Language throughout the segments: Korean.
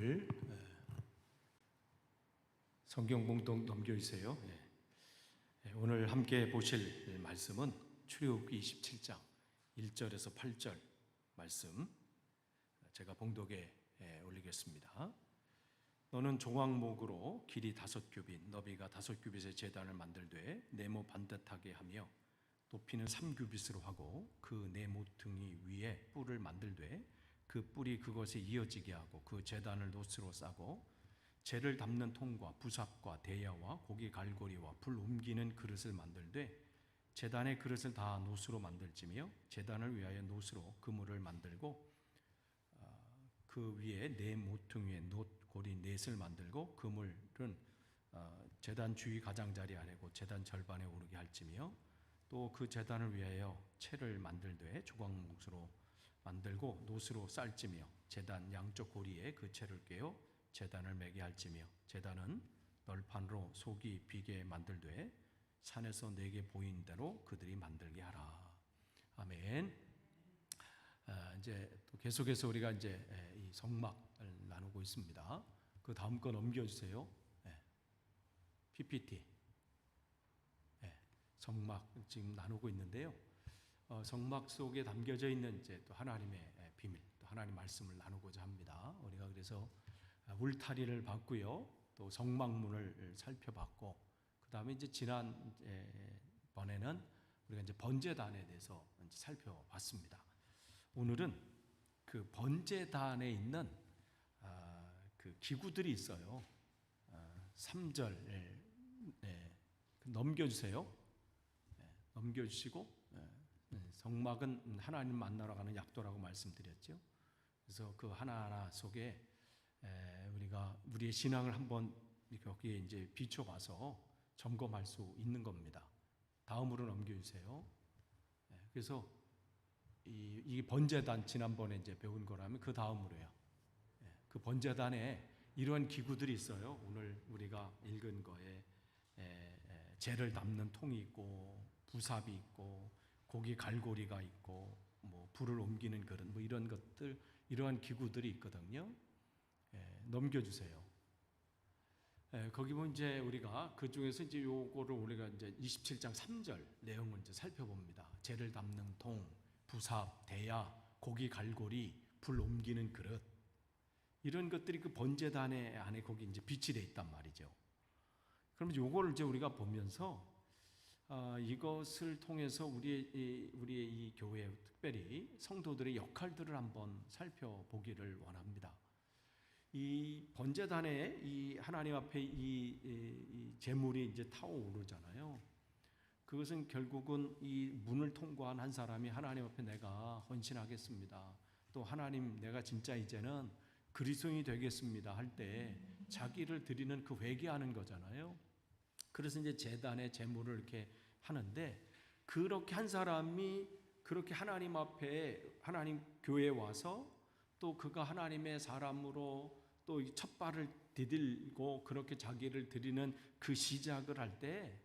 오늘 성경 봉독 넘겨주세요. 오늘 함께 보실 말씀은 출애굽기 27장 1절에서 8절 말씀 제가 봉독에 올리겠습니다. 너는 종황목으로 길이 5규빗, 너비가 5규빗의 제단을 만들되 네모 반듯하게 하며 높이는 3규빗으로 하고 그 네모 등이 위에 뿔을 만들되 그 뿔이 그것에 이어지게 하고 그 제단을 노스로 싸고 재를 담는 통과 부삽과 대야와 고기 갈고리와 불 옮기는 그릇을 만들되 제단의 그릇을 다 노스로 만들지며 제단을 위하여 노스로 그물을 만들고 그 위에 네 모퉁이에 놋고리 넷을 만들고 그물은 제단 주위 가장자리 아래고 제단 절반에 오르게 할지며 또 그 제단을 위하여 채를 만들되 조각목으로 만들고 놋으로 쌀지며 제단 양쪽 고리에 그 채를 꿰어 제단을 매게 할지며 제단은 널판으로 속이 비게 만들되 산에서 내게 보이는 대로 그들이 만들게 하라. 아멘. 이제 또 계속해서 우리가 이제 이 성막을 나누고 있습니다. 그 다음 거 넘겨주세요. PPT. 성막 지금 나누고 있는데요. 성막 속에 담겨져 있는 이제 또 하나님의 비밀, 또 하나님 말씀을 나누고자 합니다. 우리가 그래서 울타리를 봤고요, 또 성막문을 살펴봤고, 그 다음에 이제 지난 번에는 우리가 이제 번제단에 대해서 이제 살펴봤습니다. 오늘은 그 번제단에 있는 그 기구들이 있어요. 3절 넘겨주세요. 넘겨주시고. 성막은 하나님 만나러 가는 약도라고 말씀드렸죠. 그래서 그 하나하나 속에 우리가 우리의 신앙을 한번 거기에 이제 비춰봐서 점검할 수 있는 겁니다. 다음으로 넘겨주세요. 그래서 이 번제단 지난번에 이제 배운 거라면 그 다음으로요. 그 번제단에 이러한 기구들이 있어요. 오늘 우리가 읽은 거에 재를 담는 통이 있고 부삽이 있고 고기 갈고리가 있고 뭐 불을 옮기는 그릇 뭐 이런 것들, 이러한 기구들이 있거든요. 넘겨주세요. 거기 보면 이제 우리가 그 중에서 이제 요거를 우리가 이제 27장 3절 내용을 이제 살펴봅니다. 재를 담는 통, 부삽, 대야, 고기 갈고리, 불 옮기는 그릇, 이런 것들이 그 번제단의 안에 거기 이제 빛이 돼 있단 말이죠. 그럼 요거를 이제 우리가 보면서 이것을 통해서 우리의 이 교회, 특별히 성도들의 역할들을 한번 살펴보기를 원합니다. 이 번제단에 이 하나님 앞에 이 제물이 이제 타오르잖아요. 그것은 결국은 이 문을 통과한 한 사람이 하나님 앞에 내가 헌신하겠습니다, 또 하나님 내가 진짜 이제는 그리스도인이 되겠습니다 할 때 자기를 드리는 그 회개하는 거잖아요. 그래서 이제 제단에 제물을 이렇게 하는데, 그렇게 한 사람이 그렇게 하나님 앞에 하나님 교회에 와서 또 그가 하나님의 사람으로 또 첫 발을 디딜고 그렇게 자기를 드리는 그 시작을 할 때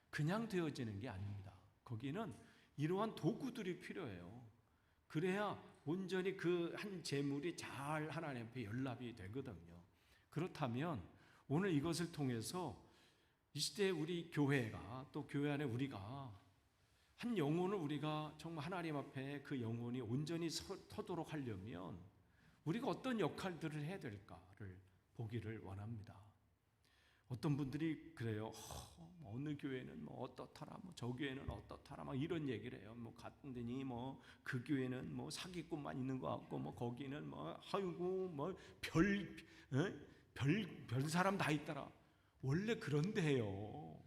그냥 되어지는 게 아닙니다. 거기는 이러한 도구들이 필요해요. 그래야 온전히 그 한 제물이 잘 하나님 앞에 연락이 되거든요. 그렇다면 오늘 이것을 통해서 이 시대에 우리 교회가, 또 교회 안에 우리가 한 영혼을 우리가 정말 하나님 앞에 그 영혼이 온전히 서도록 하려면 우리가 어떤 역할들을 해야 될까를 보기를 원합니다. 어떤 분들이 그래요. 어느 교회는 뭐 어떻더라, 뭐 저 교회는 어떻더라, 막 이런 얘기를 해요. 뭐 갔더니 뭐 그 교회는 뭐 사기꾼만 있는 것 같고, 뭐 거기는 뭐 아이고 뭐 별 사람 다 있더라. 원래 그런데요.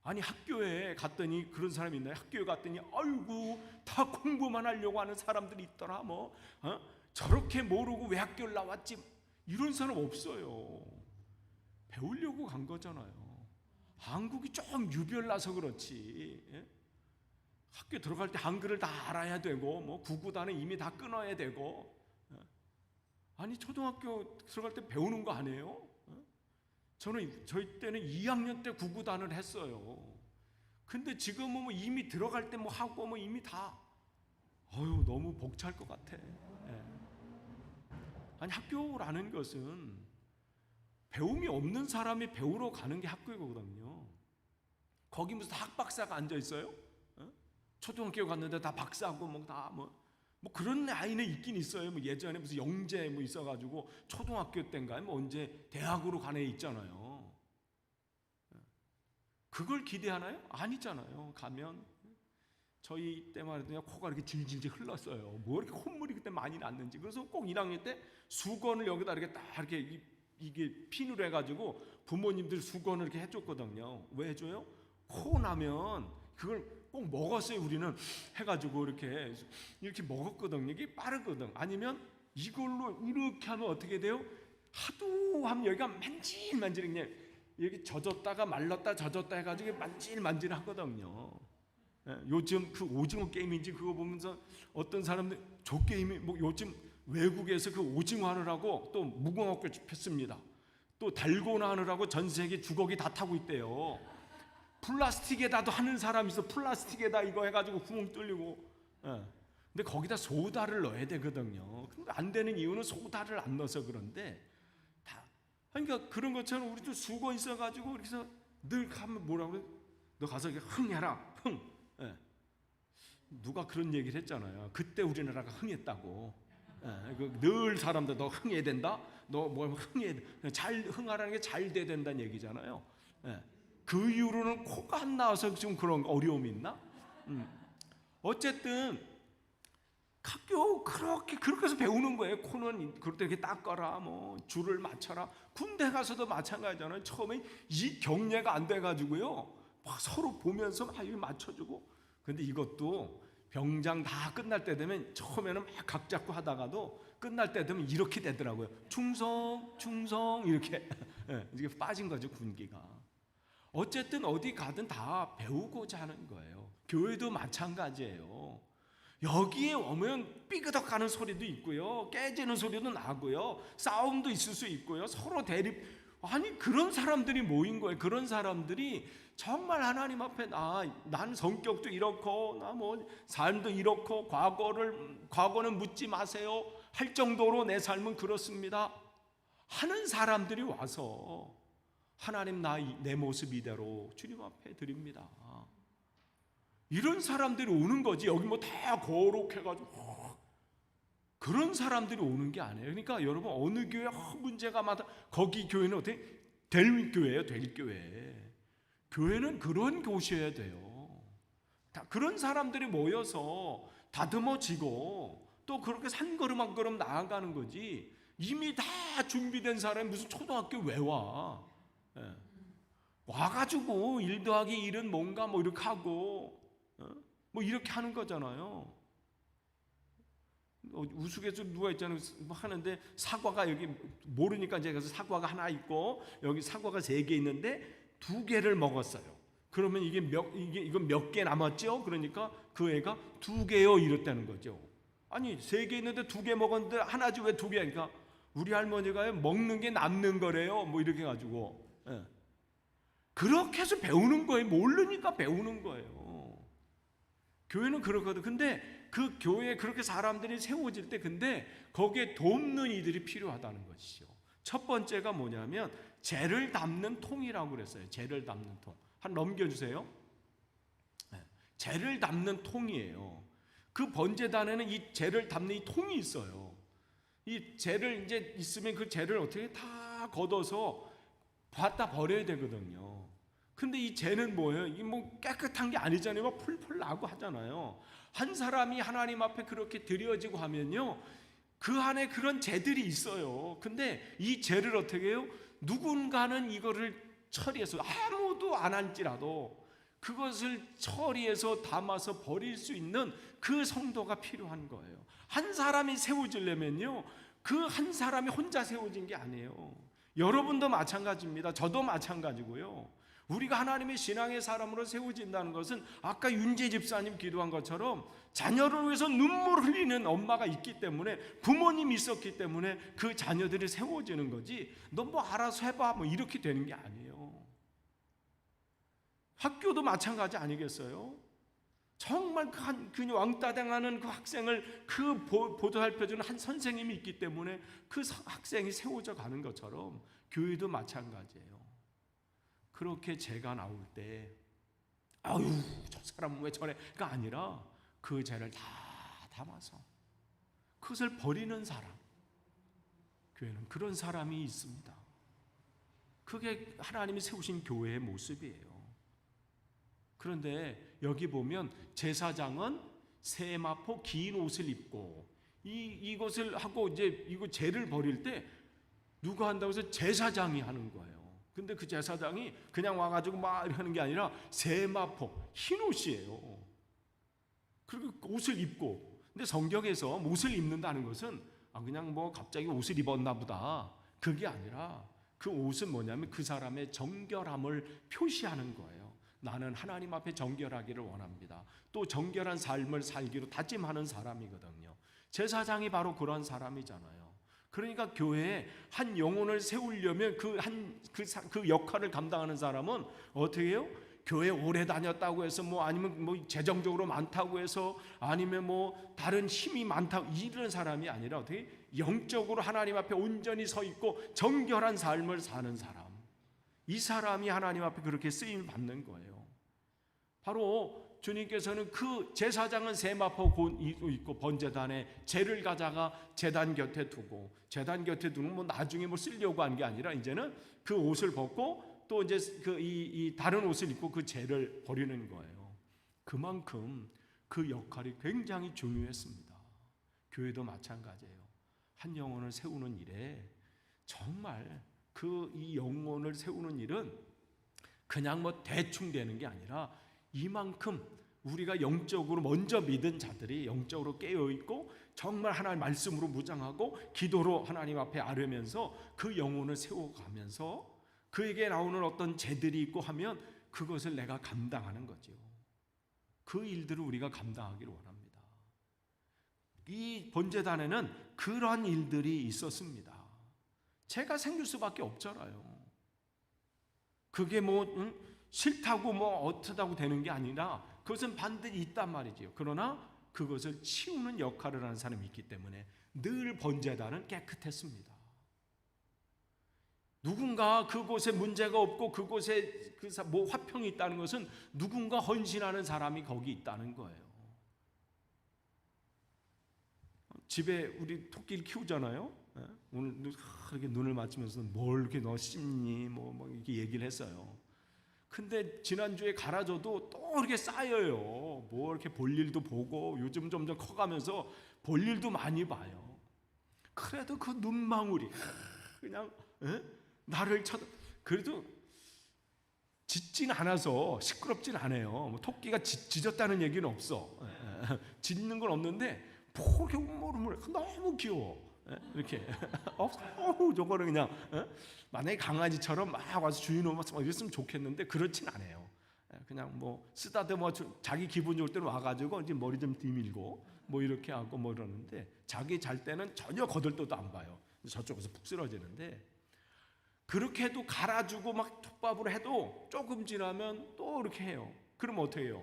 아니 학교에 갔더니 그런 사람이 있나요? 학교에 갔더니 아이고 다 공부만 하려고 하는 사람들이 있더라. 뭐 저렇게 모르고 왜 학교를 나왔지? 이런 사람 없어요. 배우려고 간 거잖아요. 한국이 좀 유별나서 그렇지. 학교 들어갈 때 한글을 다 알아야 되고, 뭐 구구단은 이미 다 끊어야 되고. 아니 초등학교 들어갈 때 배우는 거 아니에요? 저희 때는 2학년 때 구구단을 했어요. 근데 지금은 뭐 이미 들어갈 때 뭐 하고 뭐 이미 다 너무 벅찰 것 같아. 아니, 학교라는 것은 배움이 없는 사람이 배우러 가는 게 학교거든요. 거기 무슨 학박사가 앉아 있어요? 초등학교 갔는데 다 박사고 뭐 그런 아이는 있긴 있어요. 뭐 예전에 무슨 영재 뭐 있어가지고 초등학교 때인가요? 뭐 언제 대학으로 간 애 있잖아요. 그걸 기대하나요? 아니잖아요. 가면 저희 때만 해도 코가 이렇게 질질질 흘렀어요. 뭐 이렇게 콧물이 그때 많이 났는지. 그래서 꼭 1학년 때 수건을 여기다 이렇게 딱 이렇게 이게 핀으로 해가지고 부모님들 수건을 이렇게 해줬거든요. 왜 해줘요? 코 나면 그걸 꼭 먹었어요. 우리는 해가지고 이렇게 먹었거든요. 이게 빠르거든. 아니면 이걸로 이렇게 하면 어떻게 돼요? 하도 하면 여기가 만질만질 그냥 여기 젖었다가 말랐다 젖었다 해가지고 만질만질 하거든요. 요즘 그 오징어 게임인지 그거 보면서 어떤 사람들 저 게임이 뭐 요즘 외국에서 그 오징어 하느라고 또 무궁화꽃 폈습니다. 또 달고나 하느라고 전 세계 주걱이 다 타고 있대요. 플라스틱에다도 하는 사람이 있어. 플라스틱에다 이거 해가지고 구멍 뚫리고. 근데 거기다 소다를 넣어야 되거든요. 근데 안 되는 이유는 소다를 안 넣어서 그런데 그러니까 그런 것처럼 우리도 수건 있어가지고 이렇게 해서 늘 가면 뭐라고 그래? 너 가서 흥해라. 흥. 누가 그런 얘기를 했잖아요. 그때 우리나라가 흥했다고. 늘 사람들 너 흥해야 된다. 너 뭐 흥해야 돼. 잘 흥하라는 게 잘 돼야 된다는 얘기잖아요. 그 이후로는 코가 안 나와서 좀 그런 어려움이 있나? 어쨌든 학교 그렇게 해서 배우는 거예요. 코는 그렇게 이렇게 닦아라, 뭐 줄을 맞춰라. 군대 가서도 마찬가지잖아요. 처음에 이 경례가 안 돼가지고요, 막 서로 보면서 막 이렇게 맞춰주고. 근데 이것도 병장 다 끝날 때 되면 처음에는 막 각 잡고 하다가도 끝날 때 되면 이렇게 되더라고요. 충성, 충성 이렇게 이게 빠진 거죠, 군기가. 어쨌든 어디 가든 다 배우고자 하는 거예요. 교회도 마찬가지예요. 여기에 오면 삐그덕하는 소리도 있고요, 깨지는 소리도 나고요, 싸움도 있을 수 있고요, 서로 대립. 아니 그런 사람들이 모인 거예요. 그런 사람들이 정말 하나님 앞에 난 성격도 이렇고 나 뭐 삶도 이렇고 과거는 묻지 마세요 할 정도로 내 삶은 그렇습니다 하는 사람들이 와서 하나님 내 모습 이대로 주님 앞에 드립니다. 이런 사람들이 오는 거지. 여기 뭐 다 거룩해가지고 그런 사람들이 오는 게 아니에요. 그러니까 여러분 어느 교회 문제가 많다. 거기 교회는 어떻게 될 교회예요? 될 교회. 교회는 그런 곳이어야 돼요. 다 그런 사람들이 모여서 다듬어지고 또 그렇게 산 걸음 한 걸음 나아가는 거지. 이미 다 준비된 사람이 무슨 초등학교 왜 와? 와가지고 1 더하기 1은 뭔가 뭐 이렇게 하고 뭐 이렇게 하는 거잖아요. 우스갯소리 누가 있잖아요. 하는데 사과가 여기 모르니까 이제 그래서 사과가 하나 있고 여기 사과가 3개 있는데 2개를 먹었어요. 그러면 이건 몇 개 남았죠? 그러니까 그 애가 2개요 이랬다는 거죠. 아니 3개 있는데 2개 먹었는데 하나지 왜 2개? 그러니까 우리 할머니가 먹는 게 남는 거래요. 뭐 이렇게 가지고 그렇게 해서 배우는 거예요. 모르니까 배우는 거예요. 교회는 그렇거든. 근데 그 교회에 그렇게 사람들이 세워질 때 근데 거기에 돕는 이들이 필요하다는 것이죠. 첫 번째가 뭐냐면 재를 담는 통이라고 그랬어요. 재를 담는 통. 한 넘겨주세요. 재를 담는 통이에요. 그 번제단에는 이 재를 담는 이 통이 있어요. 이 재를 이제 있으면 그 재를 어떻게 다 걷어서 갖다 버려야 되거든요. 근데 이 재는 뭐예요? 이게 뭐 깨끗한 게 아니잖아요. 막 풀풀 나고 하잖아요. 한 사람이 하나님 앞에 그렇게 드려지고 하면요, 그 안에 그런 재들이 있어요. 근데 이 재를 어떻게 해요? 누군가는 이거를 처리해서 아무도 안 할지라도 그것을 처리해서 담아서 버릴 수 있는 그 성도가 필요한 거예요. 한 사람이 세워지려면요, 그 한 사람이 혼자 세워진 게 아니에요. 여러분도 마찬가지입니다. 저도 마찬가지고요. 우리가 하나님의 신앙의 사람으로 세워진다는 것은 아까 윤재 집사님 기도한 것처럼 자녀를 위해서 눈물 흘리는 엄마가 있기 때문에, 부모님이 있었기 때문에 그 자녀들이 세워지는 거지, 너 뭐 알아서 해봐 뭐 이렇게 되는 게 아니에요. 학교도 마찬가지 아니겠어요? 정말 그 왕따당하는 그 학생을 보살펴주는 한 선생님이 있기 때문에 그 학생이 세워져 가는 것처럼 교회도 마찬가지예요. 그렇게 죄가 나올 때 아유 저 사람은 왜 저래가 아니라 그 죄를 다 담아서 그것을 버리는 사람, 교회는 그런 사람이 있습니다. 그게 하나님이 세우신 교회의 모습이에요. 그런데 여기 보면 제사장은 세마포 긴 옷을 입고 이것을 하고 이제 이거 죄를 버릴 때 누가 한다고 해서 제사장이 하는 거예요. 근데 그 제사장이 그냥 와가지고 막 하는 게 아니라 세마포 흰 옷이에요. 그리고 옷을 입고, 근데 성경에서 옷을 입는다는 것은 그냥 뭐 갑자기 옷을 입었나 보다, 그게 아니라 그 옷은 뭐냐면 그 사람의 정결함을 표시하는 거예요. 나는 하나님 앞에 정결하기를 원합니다. 또 정결한 삶을 살기로 다짐하는 사람이거든요. 제사장이 바로 그런 사람이잖아요. 그러니까 교회에 한 영혼을 세우려면 그 역할을 감당하는 사람은 어떻게 해요? 교회 오래 다녔다고 해서 아니면 재정적으로 많다고 해서 아니면 다른 힘이 많다고 이런 사람이 아니라 어떻게 영적으로 하나님 앞에 온전히 서 있고 정결한 삶을 사는 사람, 이 사람이 하나님 앞에 그렇게 쓰임을 받는 거예요. 바로 주님께서는 그 제사장은 세마포 있고 번제단에 재를 가져가 제단 곁에 두고, 제단 곁에 두는 나중에 쓰려고 한 게 아니라 이제는 그 옷을 벗고 또 이제 이 다른 옷을 입고 그 재를 버리는 거예요. 그만큼 그 역할이 굉장히 중요했습니다. 교회도 마찬가지예요. 한 영혼을 세우는 일에 정말 이 영혼을 세우는 일은 그냥 대충 되는 게 아니라 이만큼 우리가 영적으로 먼저 믿은 자들이 영적으로 깨어있고 정말 하나님 말씀으로 무장하고 기도로 하나님 앞에 아뢰면서 그 영혼을 세워가면서 그에게 나오는 어떤 죄들이 있고 하면 그것을 내가 감당하는 거죠. 그 일들을 우리가 감당하기를 원합니다. 이 번제단에는 그러한 일들이 있었습니다. 죄가 생길 수밖에 없잖아요. 그게 싫다고 어쩌다고 되는 게 아니라 그것은 반드시 있단 말이지요. 그러나 그것을 치우는 역할을 하는 사람이 있기 때문에 늘 번제단은 깨끗했습니다. 누군가 그곳에 문제가 없고 그곳에 화평이 있다는 것은 누군가 헌신하는 사람이 거기 있다는 거예요. 집에 우리 토끼를 키우잖아요. 오늘 이렇게 눈을 맞추면서 뭘 이렇게 너 씹니? 이렇게 얘기를 했어요. 근데 지난주에 갈아줘도 또 이렇게 쌓여요. 이렇게 볼 일도 보고 요즘 점점 커가면서 볼 일도 많이 봐요. 그래도 그 눈망울이 그냥 나를 그래도 짖진 않아서 시끄럽진 않아요. 토끼가 짖었다는 얘기는 없어. 짖는 건 없는데 이렇게 너무 귀여워. 이렇게 저거는 그냥 만약에 강아지처럼 막 와서 주인 오면서 이랬으면 좋겠는데 그렇진 않아요. 그냥 쓰다듬어 자기 기분 좋을 때는 와가지고 이제 머리 좀 뒤밀고 이렇게 하고 이러는데 자기 잘 때는 전혀 거들떠도 안 봐요. 저쪽에서 푹 쓰러지는데 그렇게 해도 갈아주고 막 톱밥으로 해도 조금 지나면 또 이렇게 해요. 그러면 어떻게 해요?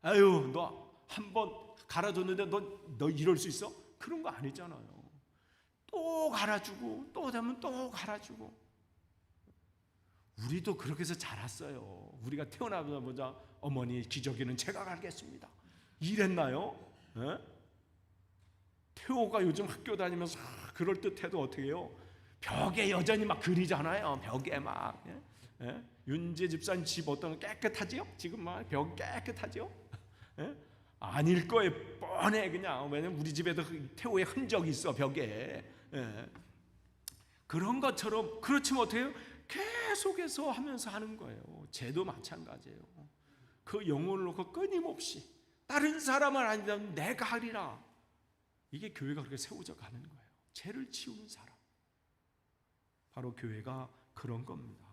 아유 너 한 번 갈아줬는데 너 이럴 수 있어? 그런 거 아니잖아요. 또 갈아주고 또 되면 또 갈아주고. 우리도 그렇게 해서 자랐어요. 우리가 태어나자마자 어머니 기저귀는 제가 갈겠습니다 이랬나요? 태호가 요즘 학교 다니면서 그럴듯해도 어떻게 해요? 벽에 여전히 막 그리잖아요. 벽에 막. 윤재 집사님 집 어떤 깨끗하지요? 지금 막 벽 깨끗하지요? 아닐 거예요. 뻔해 그냥. 왜냐면 우리 집에도 태호의 흔적이 있어 벽에. 그런 것처럼 그렇지만 어떻게 해요? 계속해서 하면서 하는 거예요. 죄도 마찬가지예요. 그 영혼을 놓고 끊임없이 다른 사람은 아니면 내가 하리라. 이게 교회가 그렇게 세워져 가는 거예요. 죄를 치우는 사람. 바로 교회가 그런 겁니다.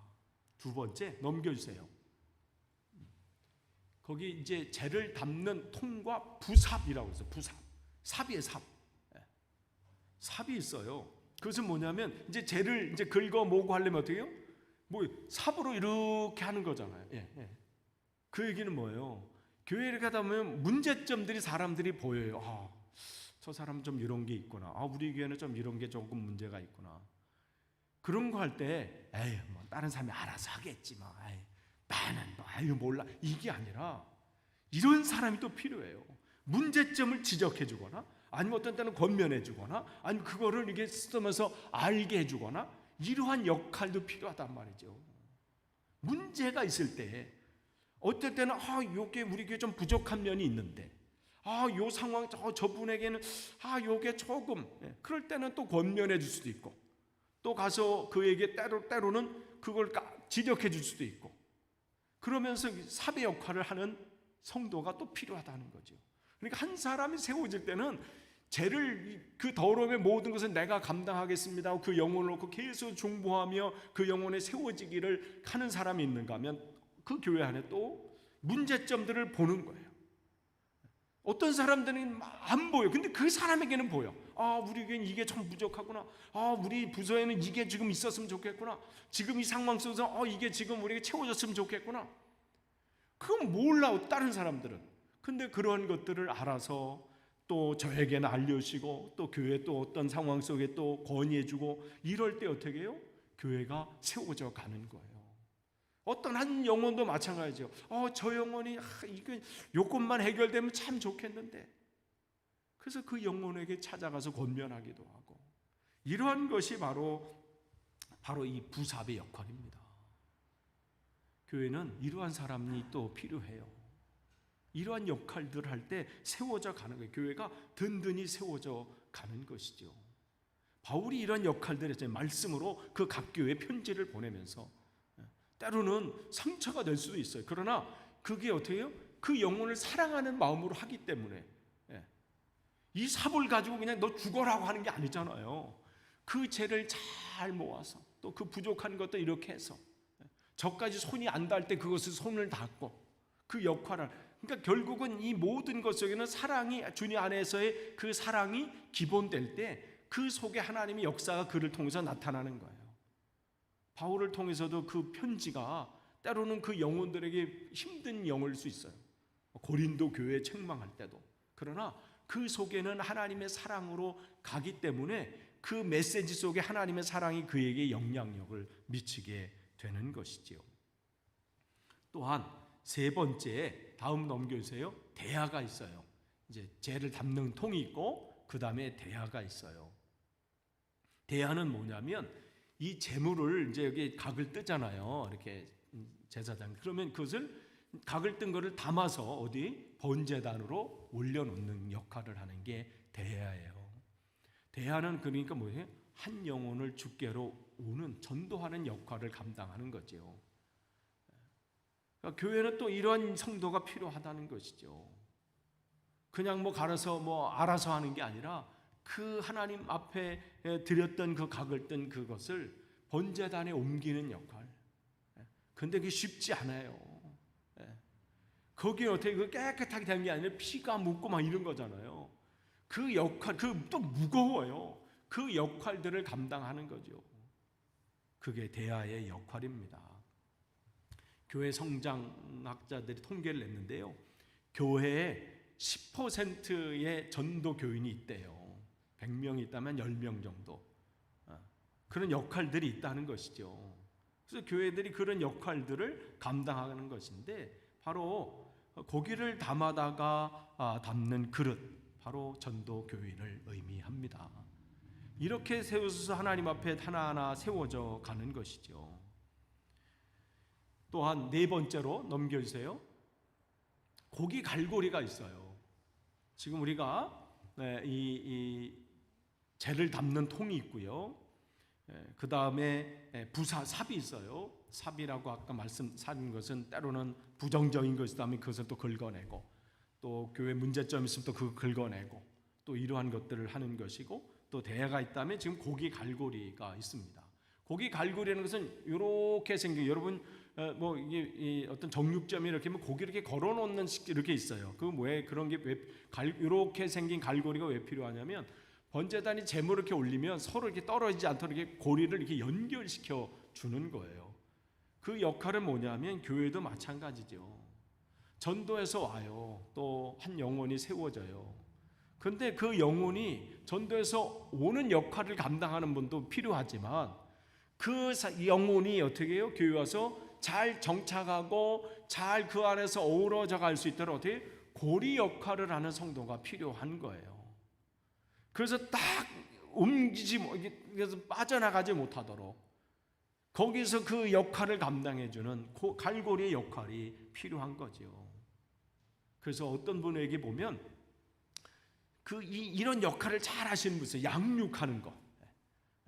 두 번째 넘겨주세요. 거기 이제 죄를 담는 통과 부삽이라고 해서 부삽. 삽이에요, 삽. 삽이 있어요. 그것은 뭐냐면 이제 죄를 이제 긁어 모고 하려면 어떻게 해요? 삽으로 이렇게 하는 거잖아요. 그 얘기는 뭐예요? 교회를 가다 보면 문제점들이 사람들이 보여요. 저 사람 좀 이런 게 있구나. 우리 교회는 좀 이런 게 조금 문제가 있구나. 그런 거 할 때 뭐 다른 사람이 알아서 하겠지 뭐. 나는 뭐 몰라. 이게 아니라 이런 사람이 또 필요해요. 문제점을 지적해 주거나 아니면 어떤 때는 권면해 주거나 아니면 그거를 이게 쓰면서 알게 해 주거나 이러한 역할도 필요하단 말이죠. 문제가 있을 때 어떨 때는 요게 우리 교회 좀 부족한 면이 있는데 요 상황 저분에게는 요게 조금 그럴 때는 또 권면해 줄 수도 있고 또 가서 그에게 때로는 그걸 지적해 줄 수도 있고 그러면서 사배 역할을 하는 성도가 또 필요하다는 거죠. 그러니까 한 사람이 세워질 때는 죄를 그 더러움의 모든 것을 내가 감당하겠습니다 하고 그 영혼을 놓고 계속 중보하며 그 영혼에 세워지기를 하는 사람이 있는가 하면 그 교회 안에 또 문제점들을 보는 거예요. 어떤 사람들은 안 보여. 근데 그 사람에게는 보여. 우리 교회는 이게 참 부족하구나. 우리 부서에는 이게 지금 있었으면 좋겠구나. 지금 이 상황 속에서 이게 지금 우리에게 채워졌으면 좋겠구나. 그건 몰라 다른 사람들은. 근데 그런 것들을 알아서 또 저에게는 알려주시고 또 교회 또 어떤 상황 속에 또 건의해주고 이럴 때 어떻게 해요? 교회가 세워져 가는 거예요. 어떤 한 영혼도 마찬가지죠. 저 영혼이 이거 요것만 해결되면 참 좋겠는데. 그래서 그 영혼에게 찾아가서 권면하기도 하고 이러한 것이 바로 이 부사배 역할입니다. 교회는 이러한 사람이 또 필요해요. 이러한 역할들을 할 때 세워져 가는 거예요. 교회가 든든히 세워져 가는 것이죠. 바울이 이런 역할들을 했잖아요. 말씀으로 그 각 교회에 편지를 보내면서 때로는 상처가 될 수도 있어요. 그러나 그게 어떻게 해요? 그 영혼을 사랑하는 마음으로 하기 때문에 이 삽을 가지고 그냥 너 죽어라고 하는 게 아니잖아요. 그 죄를 잘 모아서 또 그 부족한 것도 이렇게 해서 저까지 손이 안 닿을 때 그것을 손을 닿고 그 역할을 그러니까 결국은 이 모든 것 속에는 사랑이 주님 안에서의 그 사랑이 기본될 때 그 속에 하나님의 역사가 그를 통해서 나타나는 거예요. 바울을 통해서도 그 편지가 때로는 그 영혼들에게 힘든 영일 수 있어요. 고린도 교회에 책망할 때도. 그러나 그 속에는 하나님의 사랑으로 가기 때문에 그 메시지 속에 하나님의 사랑이 그에게 영향력을 미치게 되는 것이지요. 또한 세 번째, 다음 넘겨주세요. 대야가 있어요. 이제 죄를 담는 통이 있고 그 다음에 대야가 있어요. 대야는 뭐냐면 이 재물을 이제 여기 각을 뜨잖아요. 이렇게 제사장. 그러면 그것을 각을 뜬 거를 담아서 어디 번제단으로 올려놓는 역할을 하는 게 대야예요. 대야는 그러니까 뭐예요? 한 영혼을 주께로 오는 전도하는 역할을 감당하는 거죠. 그러니까 교회는 또 이런 성도가 필요하다는 것이죠. 그냥 알아서 하는 게 아니라 그 하나님 앞에 드렸던 그 각을 뜬 그것을 번제단에 옮기는 역할. 근데 그게 쉽지 않아요. 거기에 어떻게 그 깨끗하게 된 게 아니라 피가 묻고 막 이런 거잖아요. 그 역할, 그 또 무거워요. 그 역할들을 감당하는 거죠. 그게 대야의 역할입니다. 교회 성장학자들이 통계를 냈는데요. 교회에 10%의 전도 교인이 있대요. 100명이 있다면 10명 정도. 그런 역할들이 있다는 것이죠. 그래서 교회들이 그런 역할들을 감당하는 것인데 바로 고기를 담아다가 담는 그릇, 바로 전도 교인을 의미합니다. 이렇게 세워서 하나님 앞에 하나하나 세워져 가는 것이죠. 또한 네 번째로 넘겨주세요. 고기 갈고리가 있어요. 지금 우리가 이 재를 담는 통이 있고요. 그 다음에 삽이 있어요. 삽이라고 아까 말씀드린 것은 때로는 부정적인 것이다 하면 그것을 또 긁어내고 또 교회 문제점이 있으면 또 그거 긁어내고 또 이러한 것들을 하는 것이고 또 대야가 있다면 지금 고기 갈고리가 있습니다. 고기 갈고리라는 것은 이렇게 생긴 여러분 이게 어떤 정육점이 이렇게 고기 이렇게 걸어놓는 이렇게 있어요. 그 왜 그런 게 왜 이렇게 생긴 갈고리가 왜 필요하냐면 번제단이 제물을 이렇게 올리면 서로 이렇게 떨어지지 않도록 이렇게 고리를 이렇게 연결시켜 주는 거예요. 그 역할은 뭐냐면 교회도 마찬가지죠. 전도에서 와요. 또 한 영혼이 세워져요. 근데 그 영혼이 전도에서 오는 역할을 감당하는 분도 필요하지만 그 영혼이 어떻게 해요? 교회 와서 잘 정착하고 잘 그 안에서 어우러져 갈 수 있도록 어떻게 고리 역할을 하는 성도가 필요한 거예요. 그래서 딱 그래서 빠져나가지 못하도록 거기서 그 역할을 감당해주는 갈고리의 역할이 필요한 거죠. 그래서 어떤 분에게 보면 이런 역할을 잘 하시는 분이 있어요. 양육하는 거.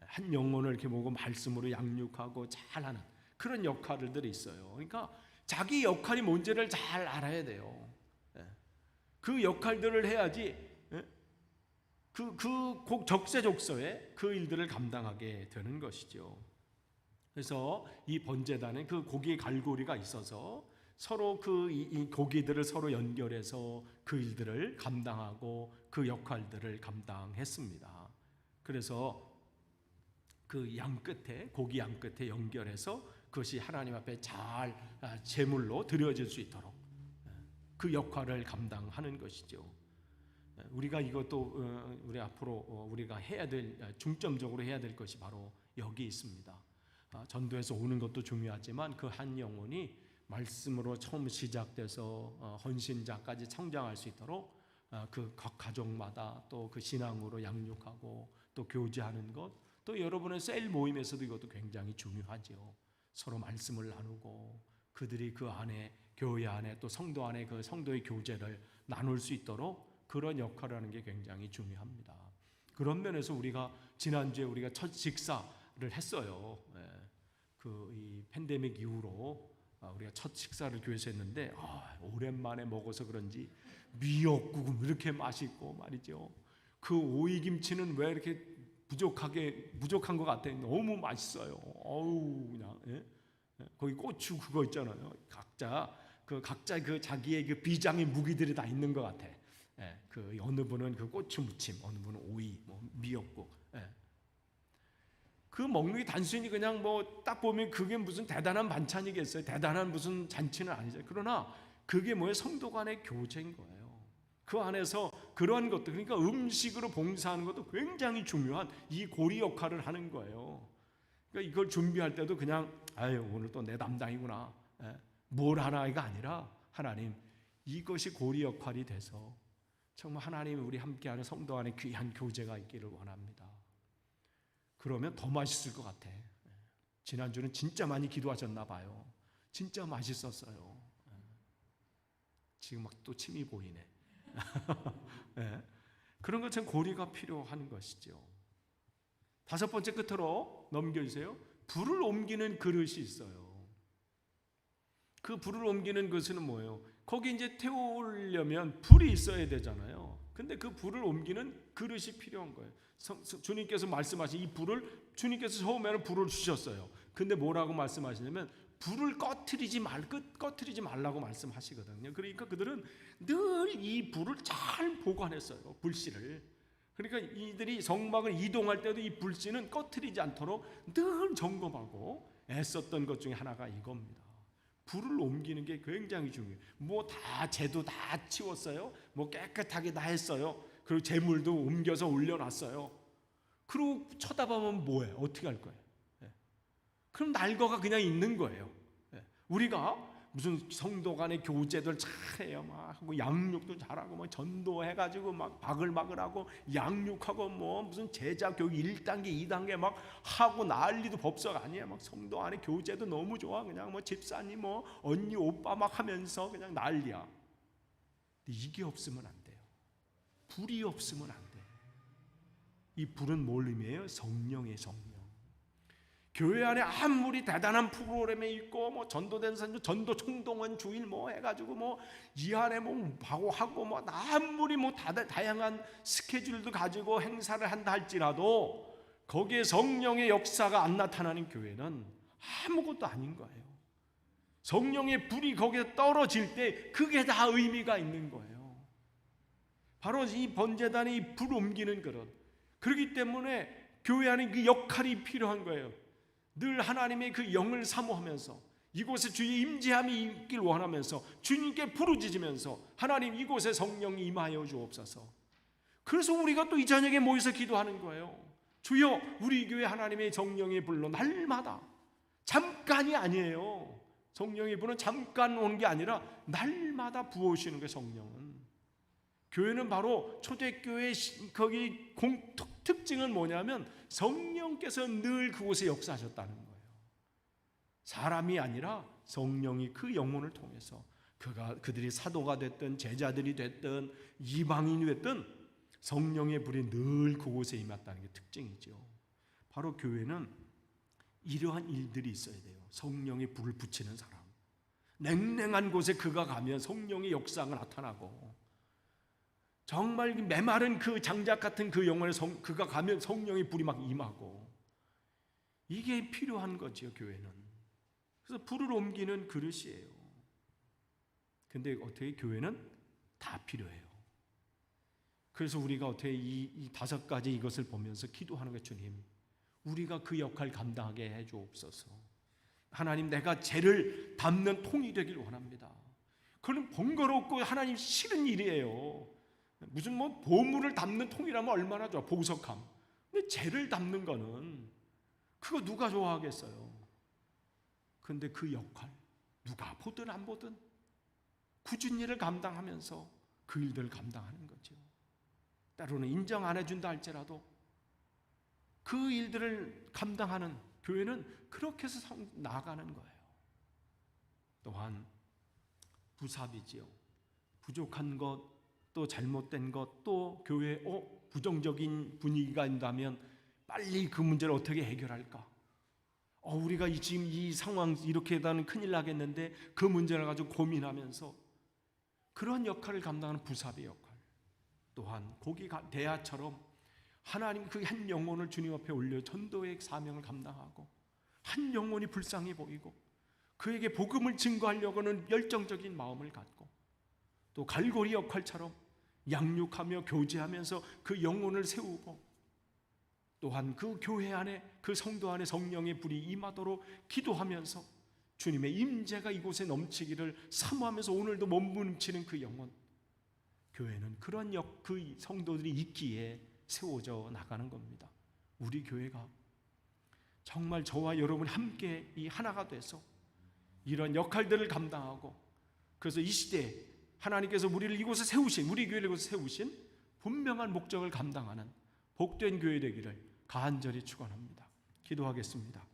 한 영혼을 이렇게 보고 말씀으로 양육하고 잘하는 그런 역할들이 있어요. 그러니까 자기 역할이 뭔지를 잘 알아야 돼요. 그 역할들을 해야지 그 적세적소에 그 일들을 감당하게 되는 것이죠. 그래서 이 번제단은 그 고기 갈고리가 있어서 서로 이 고기들을 서로 연결해서 그 일들을 감당하고 그 역할들을 감당했습니다. 그래서 그 양 끝에 고기 양 끝에 연결해서 그것이 하나님 앞에 잘 제물로 드려질 수 있도록 그 역할을 감당하는 것이죠. 우리가 이것도 우리 앞으로 우리가 해야 될 중점적으로 해야 될 것이 바로 여기 있습니다. 전도에서 오는 것도 중요하지만 그 한 영혼이 말씀으로 처음 시작돼서 헌신자까지 성장할 수 있도록 그 각 가족마다 또 그 신앙으로 양육하고 또 교제하는 것, 또 여러분의 셀 모임에서도 이것도 굉장히 중요하죠. 서로 말씀을 나누고 그들이 그 안에 교회 안에 또 성도 안에 그 성도의 교제를 나눌 수 있도록 그런 역할을 하는 게 굉장히 중요합니다. 그런 면에서 우리가 지난주에 우리가 첫 식사를 했어요. 이 팬데믹 이후로 우리가 첫 식사를 교회에서 했는데 오랜만에 먹어서 그런지 미역국은 이렇게 맛있고 말이죠. 그 오이김치는 왜 이렇게 부족한 것 같아요. 너무 맛있어요. 어우 그냥 거기 고추 그거 있잖아요. 각자 그 자기의 그 비장의 무기들이 다 있는 것 같아. 그 어느 분은 그 고추 무침, 어느 분은 오이, 미역국. 그 먹는 게 단순히 그냥 딱 보면 그게 무슨 대단한 반찬이겠어요. 대단한 무슨 잔치는 아니죠. 그러나 그게 뭐예요? 성도 간의 교제인 거예요. 그 안에서 그런 것들, 그러니까 음식으로 봉사하는 것도 굉장히 중요한 이 고리 역할을 하는 거예요. 그러니까 이걸 준비할 때도 그냥 오늘 또 내 담당이구나. 뭘 하나가 아니라 하나님 이것이 고리 역할이 돼서 정말 하나님 우리 함께하는 성도 안에 귀한 교제가 있기를 원합니다. 그러면 더 맛있을 것 같아. 지난주는 진짜 많이 기도하셨나 봐요. 진짜 맛있었어요. 지금 막 또 침이 보이네. 그런 것처럼 고리가 필요한 것이죠. 다섯 번째 끝으로 넘겨주세요. 불을 옮기는 그릇이 있어요. 그 불을 옮기는 것은 뭐예요? 거기 이제 태우려면 불이 있어야 되잖아요. 근데 그 불을 옮기는 그릇이 필요한 거예요. 주님께서 말씀하신 이 불을 주님께서 처음에는 불을 주셨어요. 근데 뭐라고 말씀하시냐면 불을 꺼트리지 말라고 말씀하시거든요. 그러니까 그들은 늘 이 불을 잘 보관했어요. 불씨를. 그러니까 이들이 성막을 이동할 때도 이 불씨는 꺼트리지 않도록 늘 점검하고 애썼던 것 중에 하나가 이겁니다. 불을 옮기는 게 굉장히 중요해요. 다 재도 다 치웠어요. 깨끗하게 다 했어요. 그리고 재물도 옮겨서 올려놨어요. 그리고 쳐다보면 뭐예요? 어떻게 할 거예요? 그럼 날거가 그냥 있는 거예요. 우리가 무슨 성도 간의 교제들 잘해요. 하고 양육도 잘하고 전도해가지고 바글바글하고 양육하고 무슨 제자 교육 1단계 2단계 하고 난리도 법석 아니에요. 성도 안에 교제도 너무 좋아. 그냥 집사님 언니 오빠 하면서 그냥 난리야. 근데 이게 없으면 안 돼요. 불이 없으면 안 돼. 이 불은 뭘 의미해요? 성령의 성령. 교회 안에 아무리 대단한 프로그램에 있고 전도된 사람 전도 총동원 주일 해가지고 이 안에 하고 아무리 다양한 스케줄도 가지고 행사를 한다 할지라도 거기에 성령의 역사가 안 나타나는 교회는 아무것도 아닌 거예요. 성령의 불이 거기에 떨어질 때 그게 다 의미가 있는 거예요. 바로 이 번제단이 불 옮기는 그릇. 그렇기 때문에 교회 안에 그 역할이 필요한 거예요. 늘 하나님의 그 영을 사모하면서 이곳에 주의 임재함이 있길 원하면서 주님께 부르짖으면서 하나님 이곳에 성령이 임하여 주옵소서. 그래서 우리가 또 이 저녁에 모여서 기도하는 거예요. 주여 우리 교회 하나님의 성령의 불로 날마다, 잠깐이 아니에요. 성령의 불은 잠깐 오는 게 아니라 날마다 부어오시는 거예요. 성령은. 교회는 바로 초대교회 거기 특징은 뭐냐면 성령께서 늘 그곳에 역사하셨다는 거예요. 사람이 아니라 성령이 그 영혼을 통해서 그들이 사도가 됐든 제자들이 됐든 이방인이 됐든 성령의 불이 늘 그곳에 임했다는 게 특징이죠. 바로 교회는 이러한 일들이 있어야 돼요. 성령의 불을 붙이는 사람, 냉랭한 곳에 그가 가면 성령의 역사가 나타나고, 정말 메마른 그 장작 같은 그 영혼에 그가 가면 성령의 불이 막 임하고, 이게 필요한 거죠. 교회는. 그래서 불을 옮기는 그릇이에요. 근데 어떻게 교회는 다 필요해요. 그래서 우리가 어떻게 이 5가지 이것을 보면서 기도하는 거, 주님 우리가 그 역할 감당하게 해주옵소서. 하나님 내가 죄를 담는 통이 되길 원합니다. 그건 번거롭고 하나님 싫은 일이에요. 무슨 보물을 담는 통이라면 얼마나 좋아, 보석함. 근데 죄를 담는 거는 그거 누가 좋아하겠어요. 근데 그 역할 누가 보든 안 보든 굳은 일을 감당하면서 그 일들을 감당하는 거죠. 때로는 인정 안 해준다 할지라도 그 일들을 감당하는 교회는 그렇게 해서 나아가는 거예요. 또한 부삽이지요. 부족한 것, 또 잘못된 것, 또 교회에 부정적인 분위기가 있다면 빨리 그 문제를 어떻게 해결할까? 우리가 지금 이 상황 이렇게 하다는 큰일 나겠는데 그 문제를 가지고 고민하면서 그런 역할을 감당하는 부삽의 역할. 또한 고기 대야처럼 하나님 그 한 영혼을 주님 앞에 올려 전도의 사명을 감당하고, 한 영혼이 불쌍히 보이고 그에게 복음을 증거하려고는 열정적인 마음을 갖고, 또 갈고리 역할처럼 양육하며 교제하면서 그 영혼을 세우고, 또한 그 교회 안에 그 성도 안에 성령의 불이 임하도록 기도하면서 주님의 임재가 이곳에 넘치기를 사모하면서 오늘도 몸부림치는 그 영혼, 교회는 그런 그 성도들이 있기에 세워져 나가는 겁니다. 우리 교회가 정말 저와 여러분이 함께 이 하나가 돼서 이런 역할들을 감당하고, 그래서 이 시대에 하나님께서 우리를 이곳에 세우신, 우리 교회를 이곳에 세우신 분명한 목적을 감당하는 복된 교회 되기를 간절히 축원합니다. 기도하겠습니다.